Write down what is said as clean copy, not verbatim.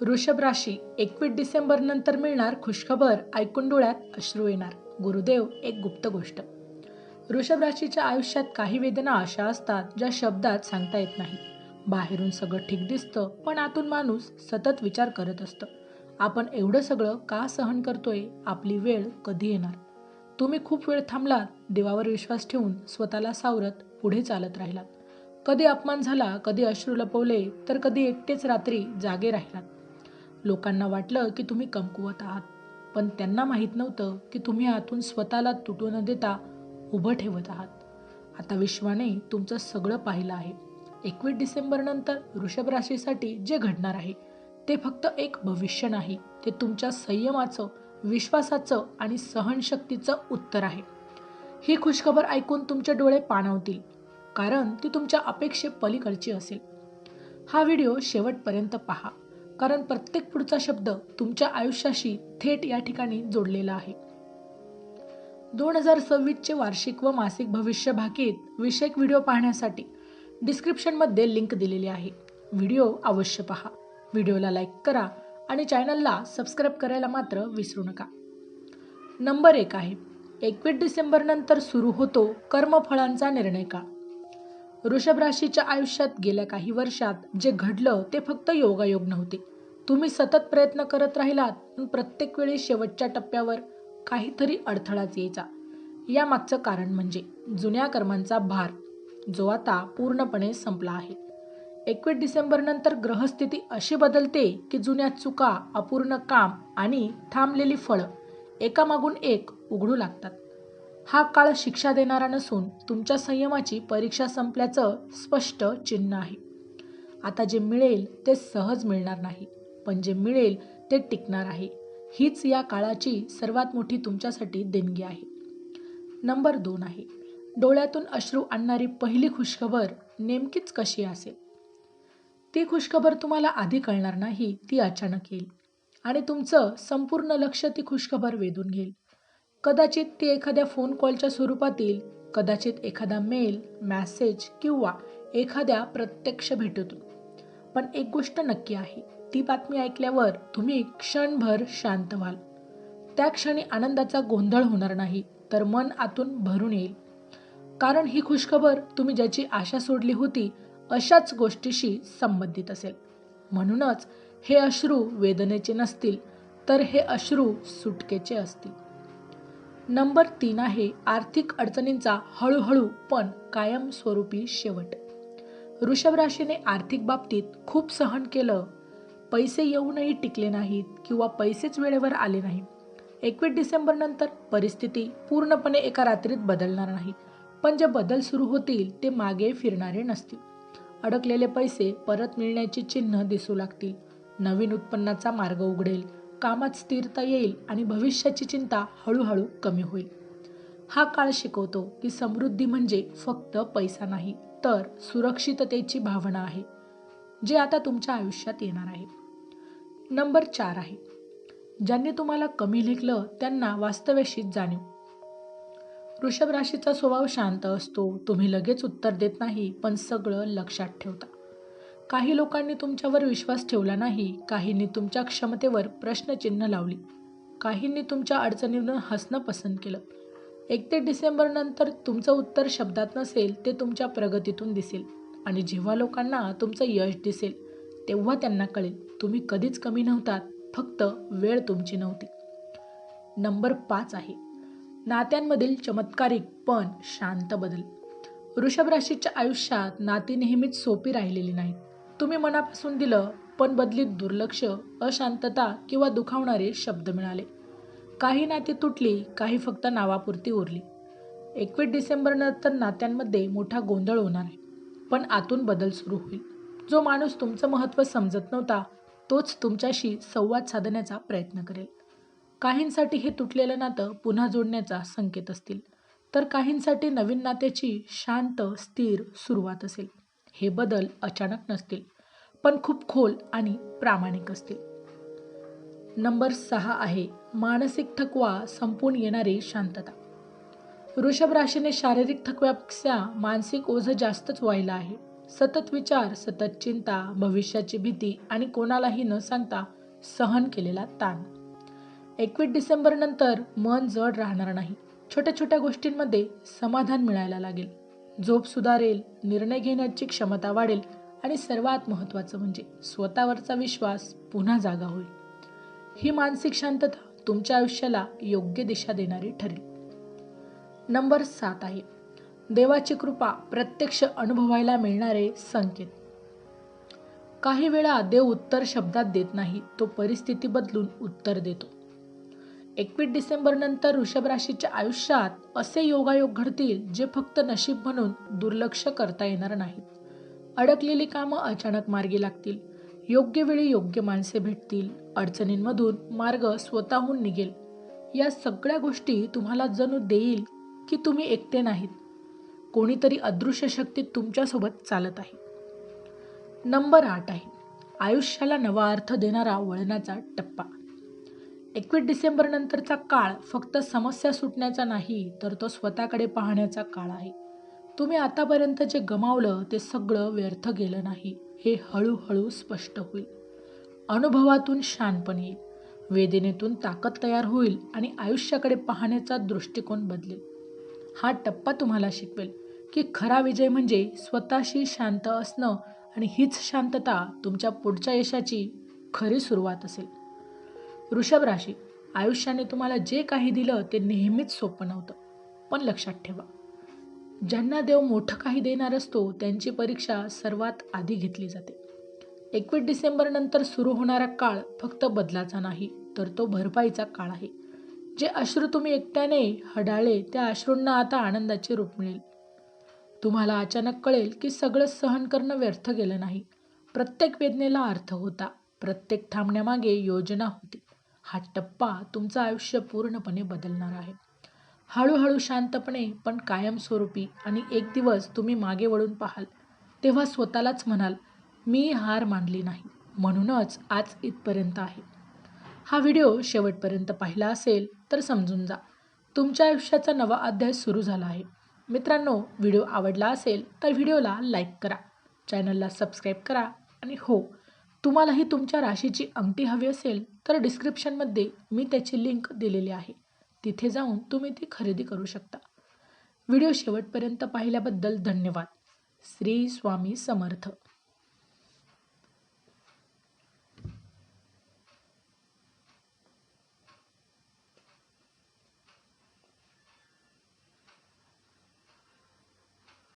वृषभ राशी 21 डिसेंबर नंतर मिळणार खुशखबर, ऐकून डोळ्यात अश्रू येणार. गुरुदेव एक गुप्त गोष्ट. वृषभ राशीच्या आयुष्यात काही वेदना अशा असतात ज्या शब्दात सांगता येत नाही. बाहेरून सगळं ठीक दिसतं, पण आतून माणूस सतत विचार करत असतं, आपण एवढं सगळं का सहन करतोय, आपली वेळ कधी येणार. तुम्ही खूप वेळ थांबलात, देवावर विश्वास ठेवून स्वतःला सावरत पुढे चालत राहिलात. कधी अपमान झाला, कधी अश्रू लपवले, तर कधी एकटेच रात्री जागे राहिलात. लोकांना वाटलं की तुम्ही कमकुवत आहात, पण त्यांना माहीत नव्हतं की तुम्ही आतून स्वतःला तुटू न देता उभं ठेवत आहात. आता विश्वाने तुमचं सगळं पाहिलं आहे. 21 डिसेंबर नंतर वृषभ राशीसाठी जे घडणार आहे ते फक्त एक भविष्य नाही, ते तुमच्या संयमाचं, विश्वासाचं आणि सहनशक्तीचं उत्तर आहे. ही खुशखबर ऐकून तुमचे डोळे पाणावतील, कारण ती तुमच्या अपेक्षे पलीकडची असेल. हा व्हिडिओ शेवटपर्यंत पहा, कारण प्रत्येक पुढचा शब्द तुमच्या आयुष्याशी थेट या ठिकाणी जोडलेला आहे. 2026 चे वार्षिक व मासिक भविष्य भाकीत विषयक व्हिडिओ पाहण्यासाठी डिस्क्रिप्शनमध्ये लिंक दिलेली आहे. व्हिडिओ अवश्य पहा, व्हिडिओला लाईक करा आणि चॅनलला सबस्क्राईब करायला मात्र विसरू नका. नंबर 1 आहे, 21 डिसेंबर नंतर सुरू होतो कर्मफळांचा निर्णय काळ. वृषभ राशीच्या आयुष्यात गेल्या काही वर्षात जे घडलं ते फक्त योगायोग नव्हते. तुम्ही सतत प्रयत्न करत राहिलात, पण प्रत्येक वेळी शेवटच्या टप्प्यावर काहीतरी अडथळाच यायचा. यामागचं कारण म्हणजे जुन्या कर्मांचा भार, जो आता पूर्णपणे संपला आहे. 21 डिसेंबर नंतर ग्रहस्थिती अशी बदलते की जुन्या चुका, अपूर्ण काम आणि थांबलेली फळं एकामागून एक उघडू लागतात. हा काळ शिक्षा देणारा नसून तुमच्या संयमाची परीक्षा संपल्याचं स्पष्ट चिन्ह आहे. आता जे मिळेल ते सहज मिळणार नाही, पण जे मिळेल ते टिकणार आहे. हीच या काळाची सर्वात मोठी तुमच्यासाठी देणगी आहे. नंबर 2 आहे, डोळ्यातून अश्रू आणणारी पहिली खुशखबर नेमकीच कशी असेल. ती खुशखबर तुम्हाला आधी कळणार नाही, ती अचानक येईल आणि तुमचं संपूर्ण लक्ष ती खुशखबर वेधून घेईल. कदाचित ती एखाद्या फोन कॉलच्या स्वरूपात येईल, कदाचित एखादा मेल, मेसेज किंवा एखाद्या प्रत्यक्ष भेटीतून. पण एक गोष्ट नक्की आहे, ती बातमी ऐकल्यावर तुम्ही क्षणभर शांत व्हाल. त्या क्षणी आनंदाचा गोंधळ होणार नाही, तर मन आतून भरून येईल. कारण ही खुशखबर तुम्ही ज्याची आशा सोडली होती अशाच गोष्टीशी संबंधित असेल. म्हणूनच हे अश्रू वेदनेचे नसतील, तर हे अश्रू सुटकेचे असतील. नंबर 3 आहे, आर्थिक अडचणींचा हळूहळू पण कायमस्वरूपी शेवट. वृषभ राशीने आर्थिक बाबतीत खूप सहन केलं, पैसे येऊनही टिकले नाहीत किंवा पैसेच वेळेवर आले नाही. 21 डिसेंबर नंतर परिस्थिती पूर्णपणे एका रात्रीत बदलणार नाही, पण जे बदल सुरू होतील ते मागे फिरणारे नसतील. अडकलेले पैसे परत मिळण्याची चिन्ह दिसू लागतील, नवीन उत्पन्नाचा मार्ग उघडेल, कामात स्थिरता येईल आणि भविष्याची चिंता हळूहळू कमी होईल. हा काळ शिकवतो की समृद्धी म्हणजे फक्त पैसा नाही, तर सुरक्षिततेची भावना आहे, जे आता तुमच्या आयुष्यात येणार आहे. नंबर 4 आहे, ज्यांनी तुम्हाला कमी लेखलं त्यांना वास्तव्याशी जाणीव. वृषभ राशीचा स्वभाव शांत असतो, तुम्ही लगेच उत्तर देत नाही, पण सगळं लक्षात ठेवता. काही लोकांनी तुमच्यावर विश्वास ठेवला नाही, काहींनी तुमच्या क्षमतेवर प्रश्नचिन्ह लावली, काहींनी तुमच्या अडचणींवर हसणं पसंत केलं. 31 डिसेंबर नंतर तुमचं उत्तर शब्दात नसेल, ते तुमच्या प्रगतीतून दिसेल. आणि जेव्हा लोकांना तुमचं यश दिसेल, तेव्हा त्यांना कळेल तुम्ही कधीच कमी नव्हतात, फक्त वेळ तुमची नव्हती. नंबर 5 आहे, नात्यांमधील चमत्कारिक पण शांत बदल. वृषभ राशीच्या आयुष्यात नाती नेहमीच सोपी राहिलेली नाहीत. तुम्ही मनापासून दिलं, पण बदलीत दुर्लक्ष, अशांतता किंवा दुखावणारे शब्द मिळाले. काही नाती तुटली, काही फक्त नावापुरती उरली. 21 डिसेंबर नंतर नात्यांमध्ये मोठा गोंधळ होणार आहे, पण आतून बदल सुरू होईल. जो माणूस तुमचं महत्त्व समजत नव्हता, तोच तुमच्याशी संवाद साधण्याचा प्रयत्न करेल. काहींसाठी हे तुटलेलं नातं पुन्हा जोडण्याचा संकेत असतील, तर काहींसाठी नवीन नात्याची शांत, स्थिर सुरुवात असेल. हे बदल अचानक नसतील, पण खूप खोल आणि प्रामाणिक असतील. नंबर 6 आहे, मानसिक थकवा संपून येणारी शांतता. वृषभ राशीने शारीरिक थकव्यापेक्षा मानसिक ओझं जास्तच व्हायला आहे. सतत विचार, सतत चिंता, भविष्याची भीती आणि कोणालाही न सांगता सहन केलेला ताण. 21 डिसेंबर नंतर मन जड राहणार नाही. छोट्या छोट्या गोष्टींमध्ये समाधान मिळायला लागेल. झोप सुधारेल, निर्णय घेण्याची क्षमता वाढेल आणि सर्वात महत्त्वाचं म्हणजे स्वतःवरचा विश्वास पुन्हा जागा होईल. ही मानसिक शांतता तुमच्या आयुष्याला योग्य दिशा देणारी ठरेल. नंबर 7 आहे देवाची कृपा प्रत्यक्ष अनुभवायला मिळणारे संकेत. काही वेळा देव उत्तर शब्दात देत नाही, तो परिस्थिती बदलून उत्तर देतो. 21 डिसेंबर नंतर वृषभ राशीच्या आयुष्यात असे योगायोग घडतील जे फक्त नशीब म्हणून दुर्लक्ष करता येणार नाहीत. अडकलेली कामं अचानक मार्गी लागतील. योग्य वेळी योग्य माणसे भेटतील. अडचणींमधून मार्ग स्वतःहून निघेल. या सगळ्या गोष्टी तुम्हाला जणू देईल की तुम्ही एकटे नाहीत. कोणीतरी अदृश्य शक्ती तुमच्यासोबत चालत आहे. नंबर 8 आहे आयुष्याला नवा अर्थ देणारा वळणाचा टप्पा. 21 डिसेंबर नंतरचा काळ फक्त समस्या सुटण्याचा नाही, तर तो स्वतःकडे पाहण्याचा काळ आहे. तुम्ही आतापर्यंत जे गमावलं ते सगळं व्यर्थ गेलं नाही, हे हळूहळू स्पष्ट होईल. अनुभवातून शहाणपण येईल, वेदनेतून ताकद तयार होईल आणि आयुष्याकडे पाहण्याचा दृष्टिकोन बदलेल. हा टप्पा तुम्हाला शिकवेल की खरा विजय म्हणजे स्वतःशी शांत असणं आणि हीच शांतता तुमच्या पुढच्या यशाची खरी सुरुवात असेल. वृषभ राशी, आयुष्याने तुम्हाला जे काही दिलं ते नेहमीच सोपं नव्हतं. पण लक्षात ठेवा, ज्यांना देव मोठं काही देणार असतो त्यांची परीक्षा सर्वात आधी घेतली जाते. 21 डिसेंबर नंतर सुरू होणारा काळ फक्त बदलाचा नाही, तर तो भरपाईचा काळ आहे. जे अश्रू तुम्ही एकट्याने हडाळले त्या अश्रूंना आता आनंदाचे रूप मिळेल. तुम्हाला अचानक कळेल की सगळं सहन करणं व्यर्थ गेलं नाही. प्रत्येक वेदनेला अर्थ होता, प्रत्येक थांबण्यामागे योजना होती. हा टप्पा तुमचं आयुष्य पूर्णपणे बदलणार आहे. हळूहळू, शांतपणे, पण कायमस्वरूपी. आणि एक दिवस तुम्ही मागे वळून पाहाल तेव्हा स्वतःलाच म्हणाल, मी हार मानली नाही, म्हणूनच आज इथपर्यंत आहे. हा व्हिडिओ शेवटपर्यंत पाहिला असेल तर समजून जा, तुमच्या आयुष्याचा नवा अध्याय सुरू झाला आहे. मित्रांनो, व्हिडिओ आवडला असेल तर व्हिडिओला लाईक करा, चॅनलला सबस्क्राईब करा आणि हो, तुम्हालाही तुमच्या राशीची अंगठी हवी असेल तर डिस्क्रिप्शनमध्ये मी त्याची लिंक दिलेली आहे, तिथे जाऊन तुम्ही ती खरेदी करू शकता. व्हिडिओ शेवटपर्यंत पाहिल्याबद्दल धन्यवाद. श्री स्वामी समर्थ.